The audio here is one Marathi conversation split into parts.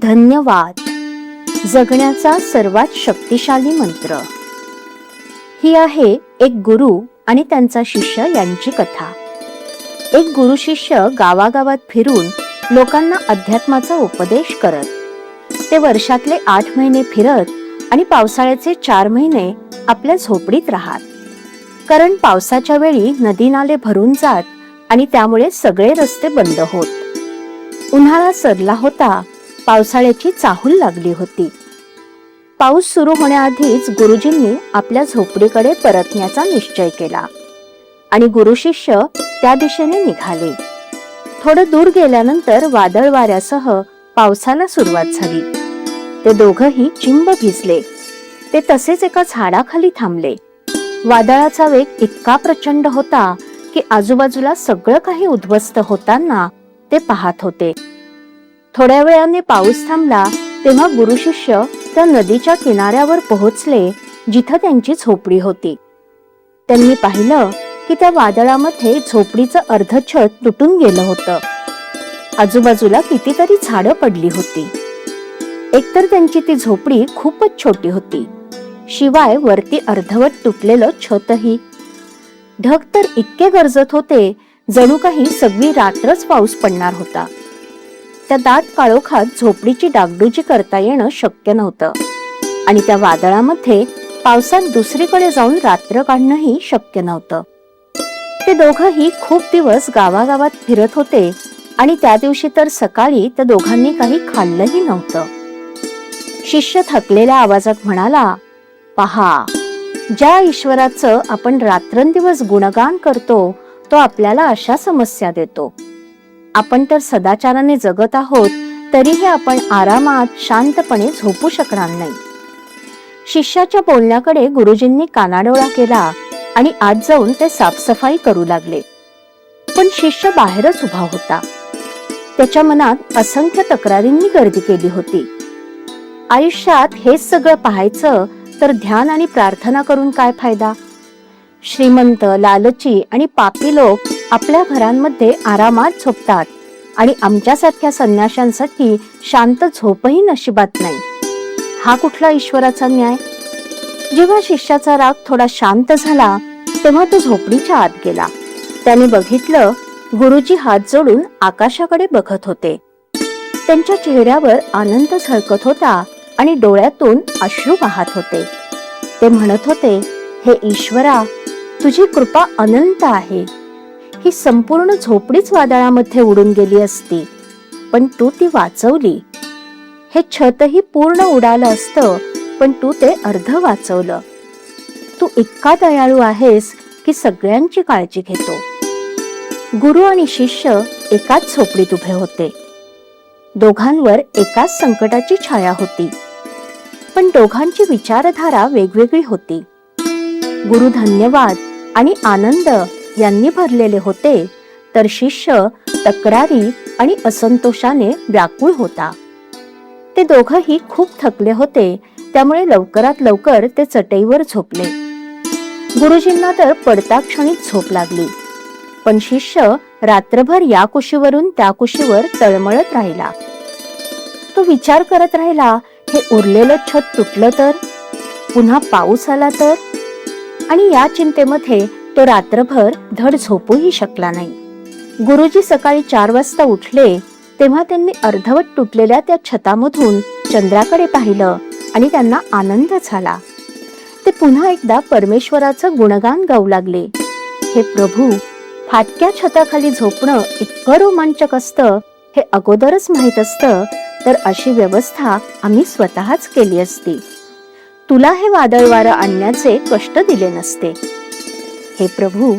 धन्यवाद जगण्याचा सर्वात शक्तिशाली मंत्र. ही आहे एक गुरु आणि त्यांचा शिष्य यांची कथा. एक गुरु शिष्य गावागावात फिरून लोकांना अध्यात्माचा उपदेश करत. ते वर्षातले 8 महिने फिरत आणि पावसाळ्याचे 4 महिने आपल्या झोपडीत राहत. कारण पावसाच्या वेळी नदी नाले भरून जात आणि त्यामुळे सगळे रस्ते बंद होत. उन्हाळा सरला होता, पावसाळ्याची चाहूल लागली होती. पाऊस सुरू होण्याआधीच गुरुजींनी आपल्या झोपडीकडे परतण्याचा निश्चय केला आणि गुरु शिष्य त्या दिशेने निघाले. थोडं दूर गेल्यानंतर वादळ वाऱ्यासह पावसाला सुरुवात झाली. ते दोघंही चिंब भिजले. ते तसेच एका झाडाखाली थांबले. वादळाचा वेग इतका प्रचंड होता की आजूबाजूला सगळं काही उद्ध्वस्त होताना ते पाहत होते. थोड्या वेळाने पाऊस थांबला तेव्हा गुरु शिष्य त्या नदीच्या किनाऱ्यावर पोहोचले जिथं त्यांची झोपडी होती. त्यांनी पाहिलं की त्या वादळामध्ये झोपडीचं अर्ध छत तुटून गेलं होतं. आजूबाजूला कितीतरी झाडं पडली होती. एकतर त्यांची ती झोपडी खूपच छोटी होती, शिवाय वरती अर्धवट तुटलेलं छतही. ढग तर इतके गरजत होते जणू काही सगळी रात्रच पाऊस पडणार होता. त्या दाट काळोखात झोपडीची डागडुजी करता येणं शक्य नव्हतं आणि त्या वादळामध्ये पावसात दुसरीकडे जाऊन रात्र काढणंही शक्य नव्हतं. ते दोघंही खूप दिवस गावागावात फिरत होते आणि त्या दिवशी तर सकाळी त्या दोघांनी काही खाल्लंही नव्हतं. शिष्य थकलेल्या आवाजात म्हणाला, "पहा, ज्या ईश्वराचं आपण रात्रंदिवस गुणगान करतो तो आपल्याला अशा समस्या देतो. आपण तर सदाचाराने जगत आहोत, तरीही आपण आरामात शांतपणे झोपू शकणार नाही." शिष्याच्या बोलण्याकडे गुरुजींनी कानाडोळा केला आणि आत जाऊन ते साफसफाई करू लागले. पण शिष्य बाहेरच उभा होता. त्याच्या मनात असंख्य तक्रारींनी गर्दी केली होती. आयुष्यात हेच सगळं पाहायचं तर ध्यान आणि प्रार्थना करून काय फायदा? श्रीमंत, लालची आणि पापी लोक आपल्या घरांमध्ये आरामात झोपतात आणि आमच्यासारख्या संन्याशांसाठी शांत झोपही नशिबात नाही. हा कुठला ईश्वराचा न्याय? जेव्हा शिष्याचा राग थोडा शांत झाला तेव्हा तो झोपडीच्या आत गेला. त्याने बघितलं, गुरुजी हात जोडून आकाशाकडे बघत होते. त्यांच्या चेहऱ्यावर आनंद झळकत होता आणि डोळ्यातून अश्रू वाहत होते. ते म्हणत होते, "हे ईश्वरा, तुझी कृपा अनंत आहे. ही संपूर्ण झोपडीच वादळामध्ये उडून गेली असती, पण तू ती वाचवली. हे छतही पूर्ण उडालं असतं, पण तू ते अर्ध वाचवलं. तू इतका दयाळू आहेस की सगळ्यांची काळजी घेतो." गुरु आणि शिष्य एकाच झोपडीत उभे होते. दोघांवर एकाच संकटाची छाया होती, पण दोघांची विचारधारा वेगवेगळी होती. गुरु धन्यवाद आणि आनंद यांनी भरलेले होते, तर शिष्य तक्रारी आणि असंतोषाने व्याकुळ होता. ते दोघंही खूप थकले होते, त्यामुळे लवकरात लवकर ते चटईवर झोपले. गुरुजींना तर पडता क्षणीच झोप लागली, पण शिष्य रात्रभर या कुशीवरून त्या कुशीवर तळमळत राहिला. तो विचार करत राहिला, हे उरलेलं छत तुटलं तर, पुन्हा पाऊस आला तर, आणि या चिंतेमध्ये तो रात्रभर धड झोपूही शकला नाही. गुरुजी सकाळी 4 वाजता उठले तेव्हा त्यांनी अर्धवट तुटलेल्या त्या छतामधून चंद्राकडे पाहिलं आणि त्यांना आनंद झाला. ते पुन्हा एकदा परमेश्वराचं गुणगान गाऊ लागले. "हे प्रभू, फाटक्या छताखाली झोपणं इतकं रोमांचक असतं हे अगोदरच माहीत असतं तर अशी व्यवस्था आम्ही स्वतःच केली असती. तुला हे वादळ वारं आणण्याचे कष्ट दिले नसते. हे प्रभू,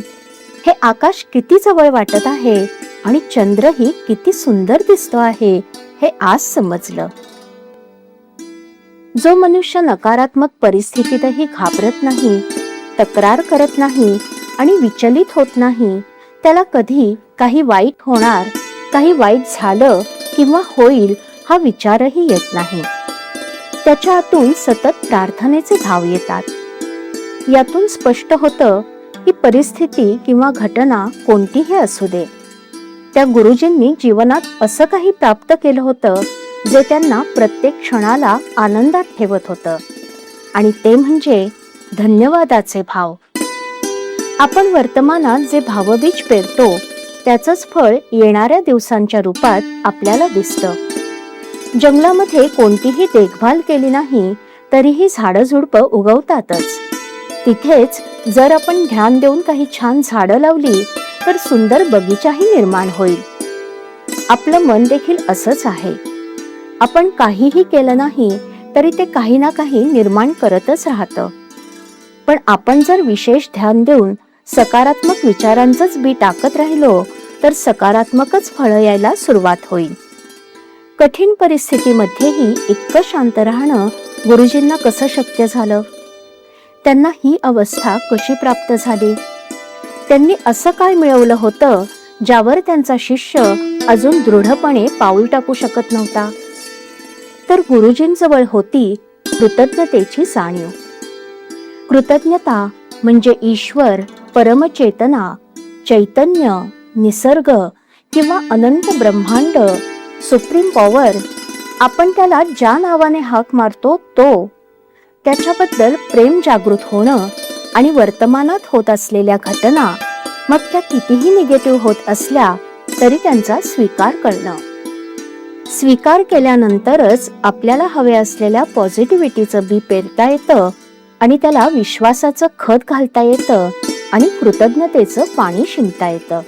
हे आकाश किती जवळ वाटत आहे आणि चंद्रही किती सुंदर दिसतो आहे हे आज समजलं." जो मनुष्य नकारात्मक परिस्थितीतही घाबरत नाही, तक्रार करत नाही आणि विचलित होत नाही, त्याला कधी काही वाईट होणार, काही वाईट झालं किंवा होईल हा विचारही येत नाही. त्याच्या आतून सतत प्रार्थनेचे भाव येतात. यातून स्पष्ट होतं की परिस्थिती किंवा घटना कोणतीही असू दे, त्या गुरुजींनी जीवनात असं काही प्राप्त केलं होतं जे त्यांना प्रत्येक क्षणाला आनंदात ठेवत होतं, आणि ते म्हणजे धन्यवादाचे भाव. आपण वर्तमानात जे भावबीज पेरतो त्याचंच फळ येणाऱ्या दिवसांच्या रूपात आपल्याला दिसतं. जंगलामध्ये कोणतीही देखभाल केली नाही तरीही झाडं झुडपं उगवतातच. तिथेच जर आपण ध्यान देऊन काही छान झाडं लावली तर सुंदर बगीचाही निर्माण होईल. आपलं मन देखील असंच आहे. आपण काहीही केलं नाही तरी ते काही ना काही निर्माण करतच राहतं. पण आपण जर विशेष ध्यान देऊन सकारात्मक विचारांचंच बी टाकत राहिलो तर सकारात्मकच फळं यायला सुरुवात होईल. कठीण परिस्थितीमध्येही इतकं शांत राहणं गुरुजींना कसं शक्य झालं? त्यांना ही अवस्था कशी प्राप्त झाली? त्यांनी असं काय मिळवलं होतं ज्यावर त्यांचा शिष्य अजून दृढपणे पाऊल टाकू शकत नव्हता? तर गुरुजींजवळ होती कृतज्ञतेची जाणीव. कृतज्ञता म्हणजे ईश्वर, परमचेतना, चैतन्य, निसर्ग किंवा अनंत ब्रह्मांड, सुप्रीम पॉवर, आपण त्याला ज्या नावाने हाक मारतो तो, त्याच्याबद्दल प्रेम जागृत होणं आणि वर्तमानात होत असलेल्या घटना, मग त्या कितीही निगेटिव्ह होत असल्या तरी त्यांचा स्वीकार करणं. स्वीकार केल्यानंतरच आपल्याला हवे असलेल्या पॉझिटिव्हिटीचं बी पेरता येतं आणि त्याला विश्वासाचं खत घालता येतं आणि कृतज्ञतेचं पाणी शिंपता येतं.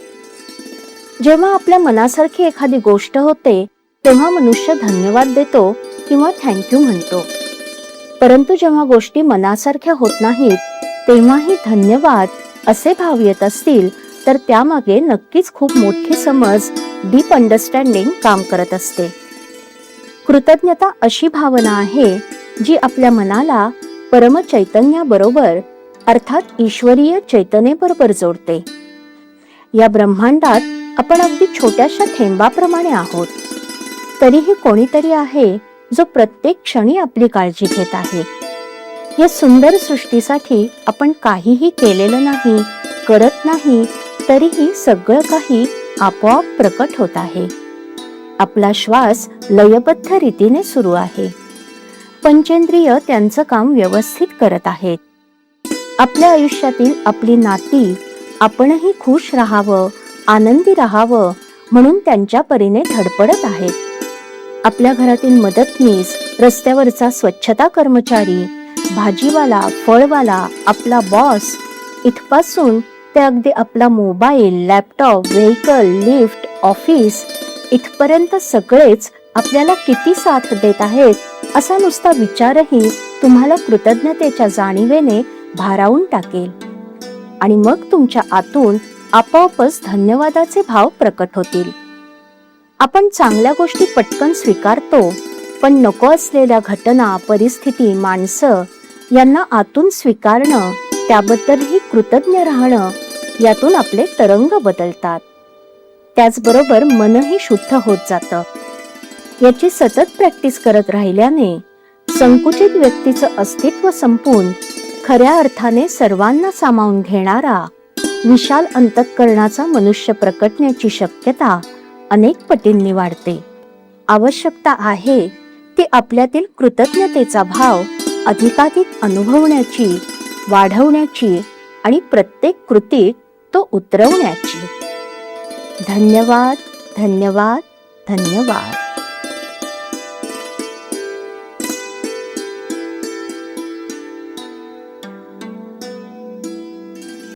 जेव्हा आपल्या मनासारखी एखादी गोष्ट होते तेव्हा मनुष्य धन्यवाद देतो किंवा थँक्यू म्हणतो. परंतु जेव्हा गोष्टी मनासारख्या होत नाहीत तेव्हाही धन्यवाद असे भाव येत असतील तर त्यामागे नक्कीच खूप मोठी समज, डीप अंडरस्टँडिंग काम करत असते. कृतज्ञता अशी भावना आहे जी आपल्या मनाला परमचैतन्याबरोबर अर्थात ईश्वरीय चैतन्याबरोबर जोडते. या ब्रह्मांडात आपण अगदी छोट्याशा थेंबाप्रमाणे आहोत, तरीही कोणीतरी आहे जो प्रत्येक क्षणी आपली काळजी घेत आहे. या सुंदर सृष्टीसाठी आपण काहीही केलेलं नाही, करत नाही, तरीही सगळं काही आपोआप प्रकट होत आहे. आपला श्वास लयबद्ध रीतीने सुरू आहे. पंचेंद्रिय त्यांचं काम व्यवस्थित करत आहेत. आपल्या आयुष्यातील आपली नाती आपणही खुश राहावं, आनंदी राहावं म्हणून त्यांच्या परीने धडपडत आहेत. आपल्या घरातील मदतनीस, रस्त्यावरचा स्वच्छता कर्मचारी, भाजीवाला, फळवाला, आपला बॉस, इथपासून ते अगदी आपला mobile, laptop, vehicle, lift, office इथपर्यंत सगळेच आपल्याला किती साथ देत आहेत असा नुसता विचारही तुम्हाला कृतज्ञतेच्या जाणीवेने भारावून टाकेल. आणि मग तुमच्या आतून आपोआपच धन्यवादाचे भाव प्रकट होतील. आपण चांगल्या गोष्टी पटकन स्वीकारतो, पण नको असलेल्या घटना, परिस्थिती, माणसं यांना आतून स्वीकारणं, त्याबद्दलही कृतज्ञ राहणं, यातून आपले तरंग बदलतात. त्याचबरोबर मनही शुद्ध होत जातं. याची सतत प्रॅक्टिस करत राहिल्याने संकुचित व्यक्तीचं अस्तित्व संपून खऱ्या अर्थाने सर्वांना सामावून घेणारा विशाल अंतःकरणाचा मनुष्य प्रकटण्याची शक्यता अनेक पटींनी वाढते. आवश्यकता आहे ती आपल्यातील कृतज्ञतेचा भाव अधिकाधिक अनुभवण्याची, वाढवण्याची आणि प्रत्येक कृतीत तो उतरवण्याची. धन्यवाद, धन्यवाद, धन्यवाद.